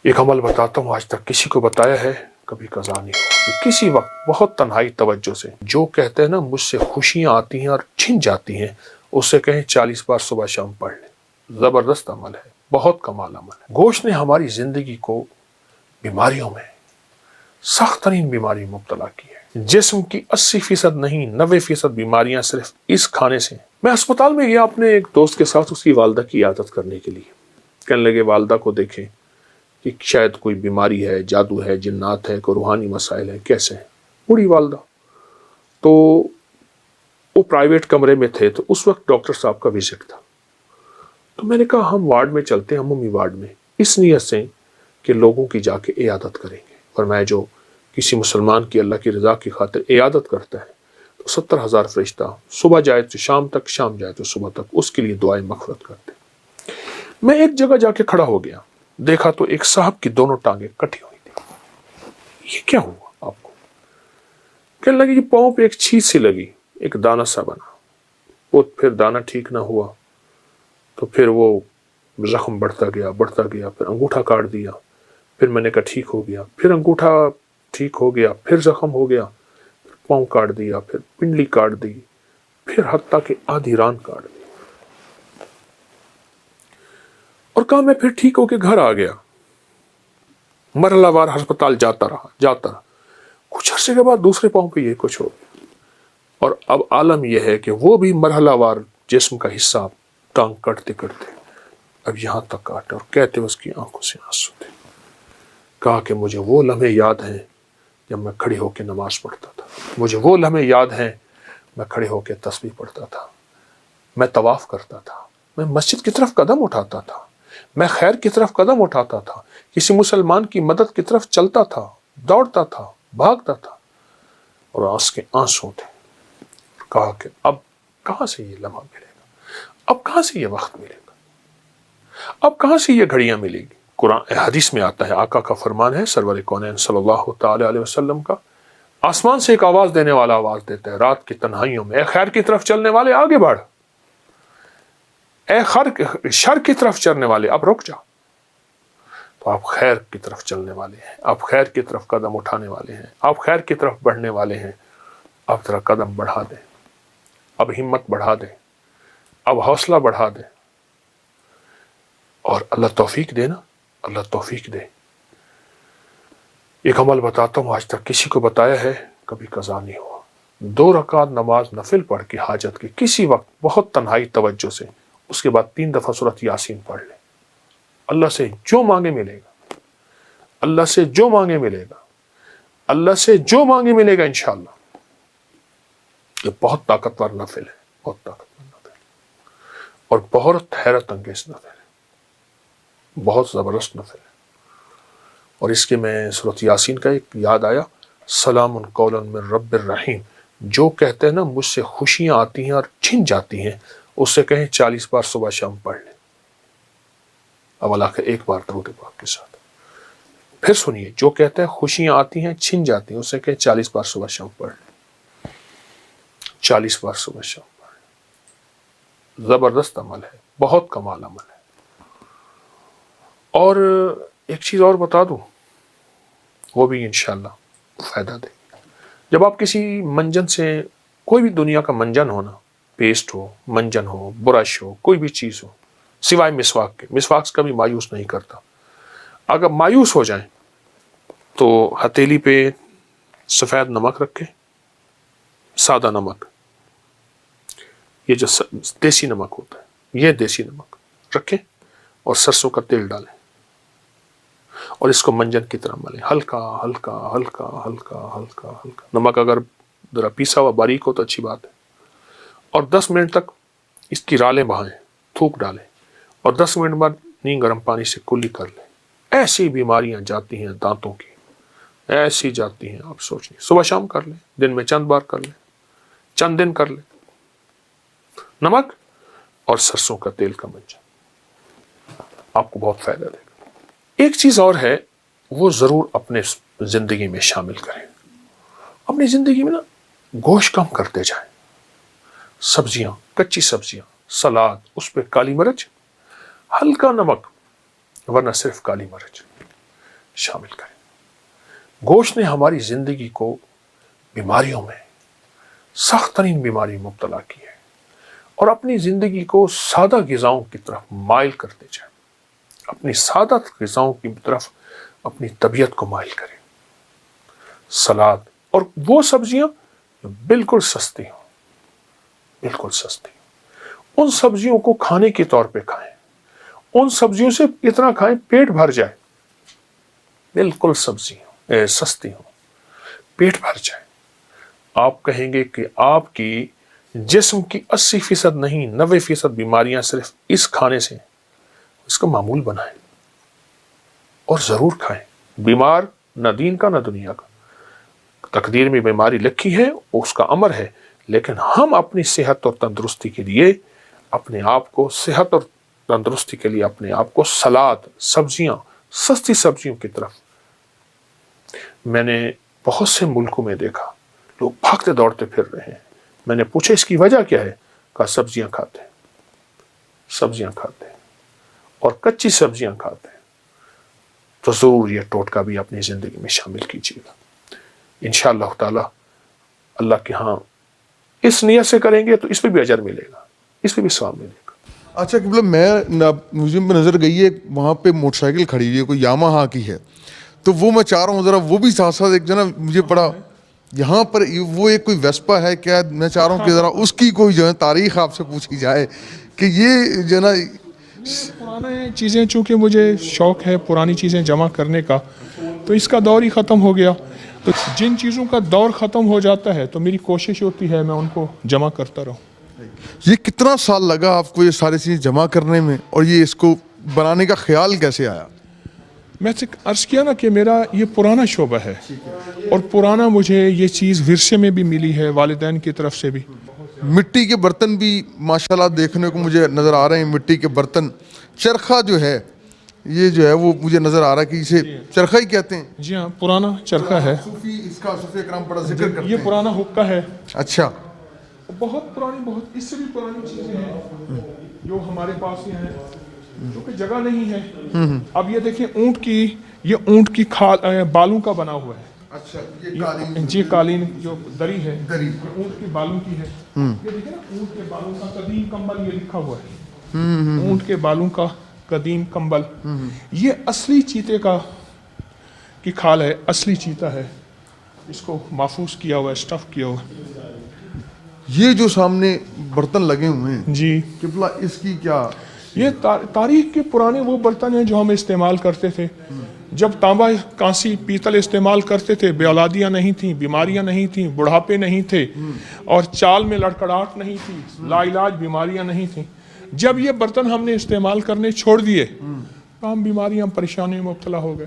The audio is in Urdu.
ایک عمل بتاتا ہوں، آج تک کسی کو بتایا ہے، کبھی قضا نہیں ہوا. کسی وقت بہت تنہائی توجہ سے جو کہتے ہیں نا مجھ سے خوشیاں آتی ہیں اور چھن جاتی ہیں، اس سے کہیں 40 بار صبح شام پڑھ لیں. زبردست عمل ہے، بہت کمال عمل ہے. گوشت نے ہماری زندگی کو بیماریوں میں، سخت ترین بیماری مبتلا کی ہے. جسم کی 80% نہیں 90% بیماریاں صرف اس کھانے سے ہیں. میں اسپتال میں گیا اپنے ایک دوست کے ساتھ اس کی والدہ کی عیادت کرنے کے لیے. کہنے لگے والدہ کو دیکھیں کہ شاید کوئی بیماری ہے، جادو ہے، جنات ہے، کوئی روحانی مسائل ہے. کیسے ہیں؟ بوڑھی والدہ. تو وہ پرائیویٹ کمرے میں تھے، تو اس وقت ڈاکٹر صاحب کا وزٹ تھا. تو میں نے کہا ہم وارڈ میں چلتے ہیں، عمومی وارڈ میں، اس نیت سے کہ لوگوں کی جا کے عیادت کریں گے. فرمایا جو کسی مسلمان کی اللہ کی رضا کی خاطر عیادت کرتا ہے تو 70,000 فرشتہ صبح جائے تو شام تک، شام جائے تو صبح تک اس کے لیے دعائیں مغفرت کرتے. میں ایک جگہ جا کے کھڑا ہو گیا، دیکھا تو ایک صاحب کی دونوں ٹانگیں کٹی ہوئی تھی. یہ کیا ہوا آپ کو؟ کہنے لگے کہ پاؤں پہ ایک چھید سی لگی، ایک دانہ سا بنا. وہ پھر دانہ ٹھیک نہ ہوا تو پھر وہ زخم بڑھتا گیا بڑھتا گیا. پھر انگوٹھا کاٹ دیا، پھر میں نے کہا ٹھیک ہو گیا. پھر انگوٹھا ٹھیک ہو گیا، پھر زخم ہو گیا، پھر پاؤں کاٹ دیا، پھر پنڈلی کاٹ دی، پھر حتیٰ کہ آدھی ران کاٹ دی. اور کہا میں پھر ٹھیک ہو کے گھر آ گیا. مرحلہ وار ہسپتال جاتا رہا. کچھ عرصے کے بعد دوسرے پاؤں پہ یہ کچھ ہو گیا. اور اب عالم یہ ہے کہ وہ بھی مرحلہ وار جسم کا حصہ ٹانگ کٹتے کٹتے اب یہاں تک کاٹے، اور کہتے اس کی آنکھوں سے آنسو تھے. کہا کہ مجھے وہ لمحے یاد ہیں جب میں کھڑی ہو کے نماز پڑھتا تھا. مجھے وہ لمحے یاد ہیں میں کھڑے ہو کے تسبیح پڑھتا تھا، میں طواف کرتا تھا، میں مسجد کی طرف قدم اٹھاتا تھا، میں خیر کی طرف قدم اٹھاتا تھا، کسی مسلمان کی مدد کی طرف چلتا تھا، دوڑتا تھا، بھاگتا تھا، اور آنکھ کے آنسو تھے. کہا کہ اب کہاں سے یہ لمحہ ملے گا، اب کہاں سے یہ وقت ملے گا، اب کہاں سے یہ گھڑیاں ملے گی. قرآن حدیث میں آتا ہے، آقا کا فرمان ہے سرور کونین صلی اللہ تعالی علیہ وسلم کا، آسمان سے ایک آواز دینے والا آواز دیتا ہے رات کی تنہائیوں میں، اے خیر کی طرف چلنے والے آگے بڑھ، اے شر کی طرف چلنے والے اب رک جا. تو آپ خیر کی طرف چلنے والے ہیں، آپ خیر کی طرف قدم اٹھانے والے ہیں، آپ خیر کی طرف بڑھنے والے ہیں. اب ذرا قدم بڑھا دیں، اب ہمت بڑھا دیں، اب حوصلہ بڑھا دیں، اور اللہ توفیق دے نا، اللہ توفیق دے. ایک عمل بتاتا ہوں، آج تک کسی کو بتایا ہے، کبھی قضا نہیں ہوا. 2 رکعت نماز نفل پڑھ کے حاجت کی کسی وقت بہت تنہائی توجہ سے، اس کے بعد 3 دفعہ سورۃ یاسین پڑھ لیں. اللہ سے جو مانگے ملے گا، اللہ سے جو مانگے ملے گا، اللہ سے جو مانگے ملے گا انشاءاللہ. یہ بہت طاقتور نفل ہے، بہت طاقتور نفل ہے، اور بہت حیرت انگیز نفل ہے، بہت زبردست نفل ہے. اور اس کے میں سورۃ یاسین کا ایک یاد آیا، سلام قولا من رب الرحیم. جو کہتے ہیں نا مجھ سے خوشیاں آتی ہیں اور چھن جاتی ہیں، اس سے کہیں 40 بار صبح شام پڑھ لیں. اب اللہ کے ایک بار درود پاک کے ساتھ پھر سنیے، جو کہتے ہیں خوشیاں آتی ہیں چھن جاتی ہیں، اس سے کہیں 40 بار صبح شام پڑھ لیں. 40 بار صبح شام پڑھ لیں. زبردست عمل ہے، بہت کمال عمل ہے. اور ایک چیز اور بتا دوں، وہ بھی انشاءاللہ فائدہ دے. جب آپ کسی منجن سے، کوئی بھی دنیا کا منجن ہونا، پیسٹ ہو، منجن ہو، برش ہو، کوئی بھی چیز ہو، سوائے مسواک کے، مسواک سے کبھی مایوس نہیں کرتا. اگر مایوس ہو جائیں تو ہتھیلی پہ سفید نمک رکھیں، سادہ نمک، یہ جو دیسی نمک ہوتا ہے، یہ دیسی نمک رکھیں، اور سرسوں کا تیل ڈالیں، اور اس کو منجن کی طرح ملیں، ہلکا ہلکا ہلکا ہلکا ہلکا ہلکا. نمک اگر ذرا پیسا ہوا باریک ہو تو اچھی بات ہے. اور 10 منٹ تک اس کی رالیں بہائیں، تھوک ڈالیں، اور 10 منٹ بعد نیم گرم پانی سے کلی کر لیں. ایسی بیماریاں جاتی ہیں دانتوں کی، ایسی جاتی ہیں آپ سوچ نہیں. صبح شام کر لیں، دن میں چند بار کر لیں، چند دن کر لیں. نمک اور سرسوں کا تیل کا منجن آپ کو بہت فائدہ دے گا. ایک چیز اور ہے، وہ ضرور اپنے زندگی میں شامل کریں. اپنی زندگی میں نا گوشت کم کرتے جائیں، سبزیاں، کچی سبزیاں، سلاد، اس پہ کالی مرچ، ہلکا نمک، ورنہ صرف کالی مرچ. شامل کریں۔ گوشت نے ہماری زندگی کو بیماریوں میں، سخت ترین بیماری میں مبتلا کی ہے، اور اپنی زندگی کو سادہ غذاؤں کی طرف مائل کرتے جائیں، اپنی سادہ غذاؤں کی طرف اپنی طبیعت کو مائل کریں۔ سلاد اور وہ سبزیاں جو بالکل سستی ہوں، بالکل سستی ہوں، ان سبزیوں کو کھانے کے طور پہ کھائیں، ان سبزیوں سے اتنا کھائیں پیٹ بھر جائے، بالکل سبزیاں سستی ہوں، پیٹ بھر جائے۔ آپ کہیں گے کہ آپ کی جسم کی 80% نہیں 90% بیماریاں صرف اس کھانے سے، اس کا معمول بنائیں اور ضرور کھائیں۔ بیمار نہ دین کا نہ دنیا کا، تقدیر میں بیماری لکھی ہے، اس کا امر ہے، لیکن ہم اپنی صحت اور تندرستی کے لیے اپنے آپ کو، صحت اور تندرستی کے لیے اپنے آپ کو سلاد، سبزیاں، سستی سبزیوں کی طرف۔ میں نے بہت سے ملکوں میں دیکھا لوگ بھاگتے دوڑتے پھر رہے ہیں۔ میں نے پوچھا اس کی وجہ کیا ہے؟ کہا سبزیاں کھاتے ہیں، سبزیاں کھاتے ہیں اور کچی سبزیاں کھاتے ہیں۔ تو ضرور یہ ٹوٹکا بھی اپنی زندگی میں شامل کیجیے گا انشاءاللہ تعالی۔ اللہ کے ہاں اس نیت سے کریں گے تو اس پہ بھی اجر ملے گا، اس پہ بھی ثواب ملے گا۔ اچھا مطلب مجھے نظر گئی ہے وہاں پہ موٹر سائیکل کھڑی ہوئی ہے، کوئی یاماہا کی ہے، تو وہ میں چاہ رہا ہوں ذرا وہ بھی ساتھ ساتھ ایک جو نا مجھے بڑا یہاں پر وہ ایک کوئی ویسپا ہے کیا، میں چاہ رہا ہوں کہ ذرا اس کی کوئی جو ہے تاریخ آپ سے پوچھی جائے کہ یہ جو ہے نا پرانے چیزیں، چونکہ مجھے شوق ہے پرانی چیزیں جمع کرنے کا، تو اس کا دور ہی ختم ہو گیا۔ تو جن چیزوں کا دور ختم ہو جاتا ہے تو میری کوشش ہوتی ہے میں ان کو جمع کرتا رہوں۔ یہ کتنا سال لگا آپ کو یہ ساری چیزیں جمع کرنے میں، اور یہ اس کو بنانے کا خیال کیسے آیا؟ میں سے عرض کیا نا کہ میرا یہ پرانا شعبہ ہے، اور پرانا مجھے یہ چیز ورثے میں بھی ملی ہے، والدین کی طرف سے بھی۔ مٹی کے برتن بھی ماشاءاللہ دیکھنے کو مجھے نظر آ رہے ہیں، مٹی کے برتن، چرخہ جو ہے یہ جو ہے وہ مجھے نظر آ رہا ہے کہ اسے چرخہ ہی کہتے ہیں۔ جی ہاں، پرانا چرخہ ہے، صوفی اس کا صوفی اکرام بڑا ذکر کرتے یہ ہیں۔ پرانا حقہ ہے، اچھا، بہت پرانی، بہت اس سے بھی پرانی چیزیں ہیں جو ہمارے پاس ہی ہیں، کیونکہ جگہ نہیں ہے۔ اب یہ دیکھیں اونٹ کی کھال بالوں کا بنا ہوا ہے۔ اچھا، یہ قالین، جی قالین جو دری ہے دری، یہ اونٹ کے بالوں کی ہے۔ یہ دیکھیں نا اونٹ کے بالوں کا قدیم کمبل، یہ لکھا ہوا ہے اونٹ کے بالوں کا قدیم کمبل۔ یہ اصلی چیتے کی کھال ہے، اصلی چیتا ہے، اس کو محفوظ کیا ہوا ہے، اسٹف کیا ہوا ہے۔ یہ جو سامنے برتن لگے ہوئے ہیں جی، قبلہ، اس کی کیا؟ یہ تاریخ کے پرانے وہ برتن ہیں جو ہم استعمال کرتے تھے جب تانبا، کانسی، پیتل استعمال کرتے تھے۔ بے اولادیاں نہیں تھیں، بیماریاں نہیں تھیں، بڑھاپے نہیں تھے، اور چال میں لڑکڑاہٹ نہیں تھی، لا علاج بیماریاں نہیں تھیں۔ جب یہ برتن ہم نے استعمال کرنے چھوڑ دیے تو ہم بیماریاں، پریشانیوں میں مبتلا ہو گئے۔